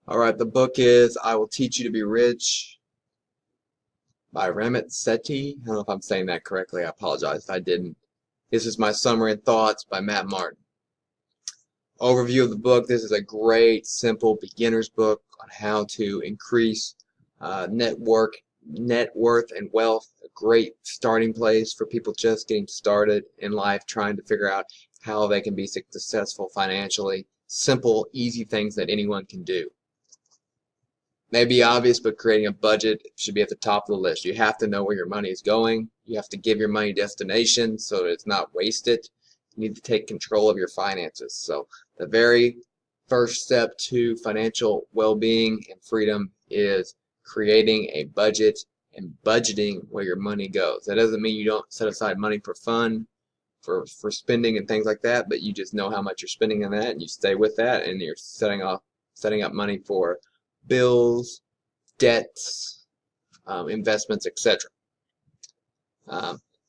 All right, the book is I Will Teach You to Be Rich by Rammit Sethi. I don't know if I'm saying that correctly. I apologize if I didn't. This is my summary and thoughts by Matt Martin. Overview of the book. This is a great, simple beginner's book on how to increase net worth and wealth. A great starting place for people just getting started in life, trying to figure out how they can be successful financially. Simple, easy things that anyone can do. May be obvious, but creating a budget should be at the top of the list. You have to know where your money is going. You have to give your money destination so that it's not wasted. You need to take control of your finances. So the very first step to financial well-being and freedom is creating a budget and budgeting where your money goes. That doesn't mean you don't set aside money for fun, for spending and things like that, but you just know how much you're spending on that and you stay with that, and you're setting up money for bills, debts, investments, etc.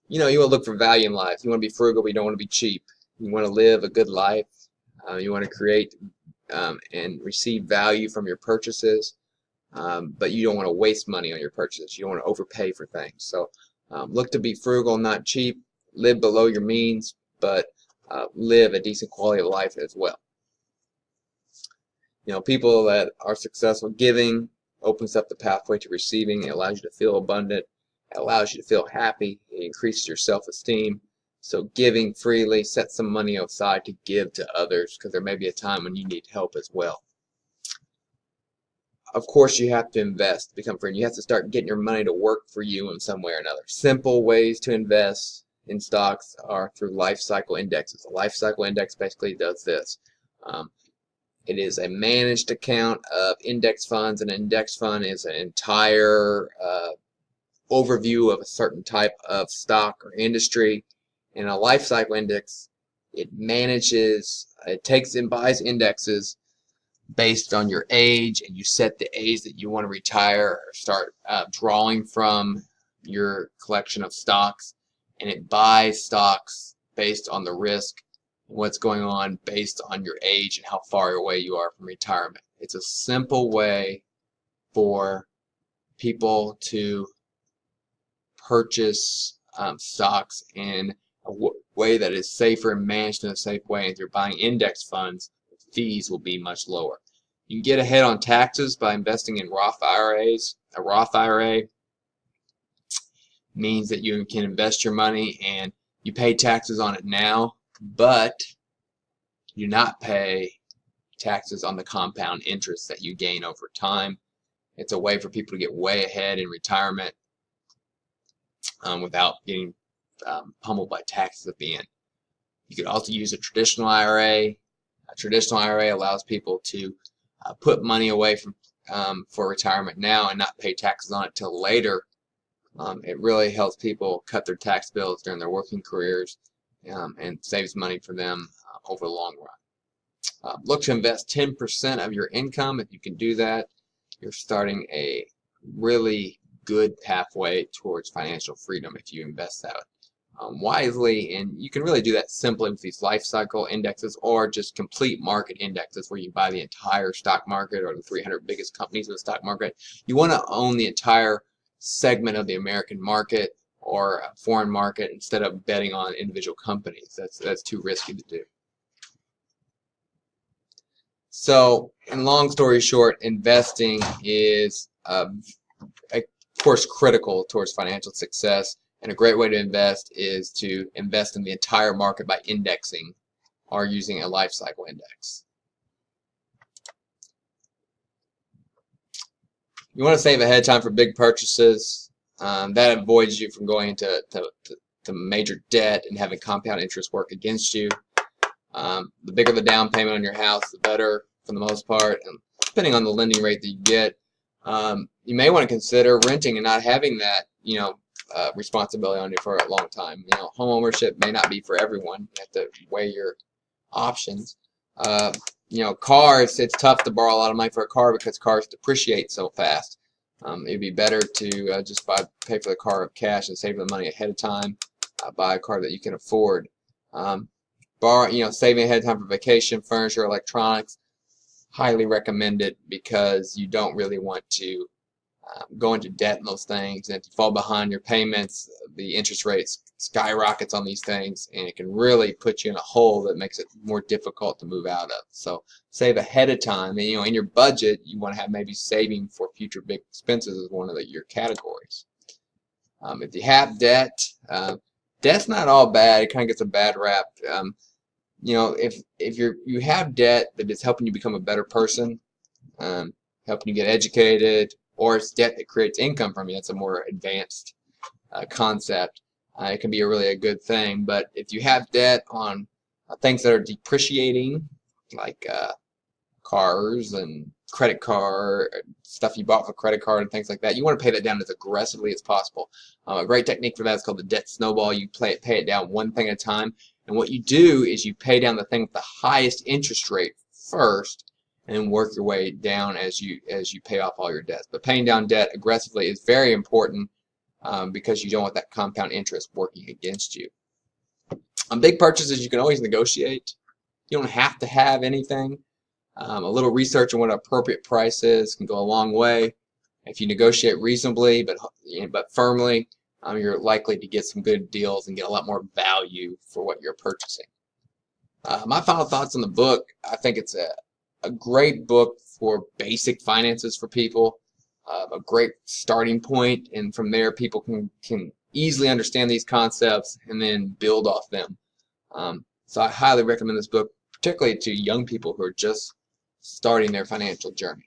You want to look for value in life. You want to be frugal, but you don't want to be cheap. You want to live a good life. You want to create and receive value from your purchases, but you don't want to waste money on your purchases. You don't want to overpay for things. So look to be frugal, not cheap. Live below your means, but live a decent quality of life as well. People that are successful giving opens up the pathway to receiving. It allows you to feel abundant. It allows you to feel happy. It increases your self-esteem. So giving freely, set some money aside to give to others, because there may be a time when you need help as well. Of course, you have to invest to become free. You have to start getting your money to work for you in some way or another. Simple ways to invest in stocks are through life cycle indexes. A life cycle index basically does this. It is a managed account of index funds. An index fund is an entire overview of a certain type of stock or industry. And a life cycle index, it takes and buys indexes based on your age, and you set the age that you want to retire or start drawing from your collection of stocks. And it buys stocks based on the risk, what's going on based on your age and how far away you are from retirement. It's a simple way for people to purchase stocks in a way that is safer and managed in a safe way. And if you're buying index funds, the fees will be much lower. You can get ahead on taxes by investing in Roth IRAs. A Roth IRA means that you can invest your money and you pay taxes on it now, but you do not pay taxes on the compound interest that you gain over time. It's a way for people to get way ahead in retirement without getting pummeled by taxes at the end. You could also use a traditional IRA. A traditional IRA allows people to put money away for retirement now and not pay taxes on it till later. It really helps people cut their tax bills during their working careers and saves money for them over the long run. Look to invest 10% of your income. If you can do that, you're starting a really good pathway towards financial freedom if you invest that wisely. And you can really do that simply with these life cycle indexes or just complete market indexes where you buy the entire stock market or the 300 biggest companies in the stock market. You want to own the entire segment of the American market or a foreign market instead of betting on individual companies. That's too risky to do. So, in long story short, investing is, of course, critical towards financial success. And a great way to invest is to invest in the entire market by indexing or using a life cycle index. You want to save ahead of time for big purchases. That avoids you from going into major debt and having compound interest work against you. The bigger the down payment on your house, the better for the most part. And depending on the lending rate that you get, you may want to consider renting and not having that, responsibility on you for a long time. Home ownership may not be for everyone. You have to weigh your options. Cars, it's tough to borrow a lot of money for a car because cars depreciate so fast. It'd be better to just pay for the car with cash and save the money ahead of time. Buy a car that you can afford. Saving ahead of time for vacation, furniture, electronics. highly recommend it because you don't really want to go into debt in those things, and if you fall behind your payments, the interest rates skyrockets on these things, and it can really put you in a hole that makes it more difficult to move out of. So save ahead of time, and in your budget, you want to have maybe saving for future big expenses as one of your categories. If you have debt, debt's not all bad. It kind of gets a bad rap. If you have debt that is helping you become a better person, helping you get educated, or it's debt that creates income from you, that's a more advanced concept. It can be a good thing. But if you have debt on things that are depreciating, like cars and credit card stuff you bought for credit card and things like that, you want to pay that down as aggressively as possible. A great technique for that is called the debt snowball. You pay it down one thing at a time, and what you do is you pay down the thing with the highest interest rate first, and work your way down as you pay off all your debts. But paying down debt aggressively is very important because you don't want that compound interest working against you. On big purchases, you can always negotiate. You don't have to have anything. A little research on what an appropriate price is can go a long way. If you negotiate reasonably but firmly, you're likely to get some good deals and get a lot more value for what you're purchasing. My final thoughts on the book: I think it's a great book for basic finances for people, a great starting point, and from there people can easily understand these concepts and then build off them. So I highly recommend this book, particularly to young people who are just starting their financial journey.